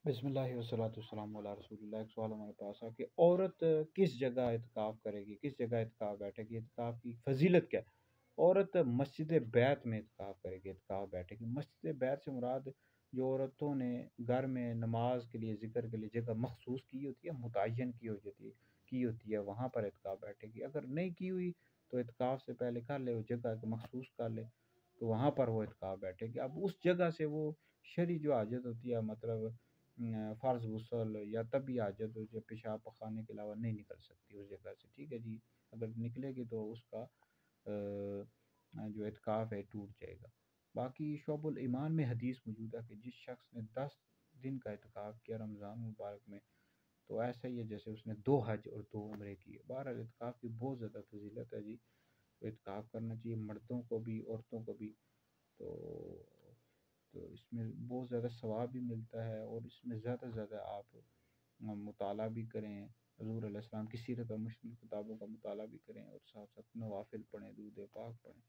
بسم اللہ والصلاۃ والسلام علی رسول اللہ۔ ایک سوال ہمارے پاس ہے کہ عورت کس جگہ اعتکاف کرے گی، کس جگہ اعتکاف بیٹھے گی، اعتکاف کی فضیلت کیا ہے؟ عورت مسجد بیت میں اعتکاف کرے گی، اعتکاف بیٹھے گی۔ مسجد بیت سے مراد جو عورتوں نے گھر میں نماز کے لیے، ذکر کے لیے جگہ مخصوص کی ہوتی ہے، متعین کی ہوتی ہے وہاں پر اعتکاف بیٹھے گی۔ اگر نہیں کی ہوئی تو اعتکاف سے پہلے کر لے، وہ جگہ کو مخصوص کر لے تو وہاں پر وہ اعتکاف بیٹھے گی۔ اب اس جگہ سے وہ شرعی جو حاجت ہوتی ہے، مطلب فرض غسل یا طبی حاجت ہو، جو پیشاب پخانے کے علاوہ نہیں نکل سکتی اس جگہ سے، ٹھیک ہے جی۔ اگر نکلے گی تو اس کا جو اعتکاف ہے ٹوٹ جائے گا۔ باقی شعب الایمان میں حدیث موجود ہے کہ جس شخص نے 10 دن کا اعتکاف کیا رمضان مبارک میں، تو ایسا ہی ہے جیسے اس نے 2 حج اور 2 عمرے کیے۔ بہرحال اعتکاف کی بہت زیادہ فضیلت ہے جی، تو اعتکاف کرنا چاہیے مردوں کو بھی عورتوں کو بھی۔ تو اس میں بہت زیادہ ثواب بھی ملتا ہے، اور اس میں زیادہ سے زیادہ آپ مطالعہ بھی کریں، حضور علیہ السلام کی سیرت اور مشکل کتابوں کا مطالعہ بھی کریں، اور ساتھ ساتھ نوافل پڑھیں، درود پاک پڑھیں۔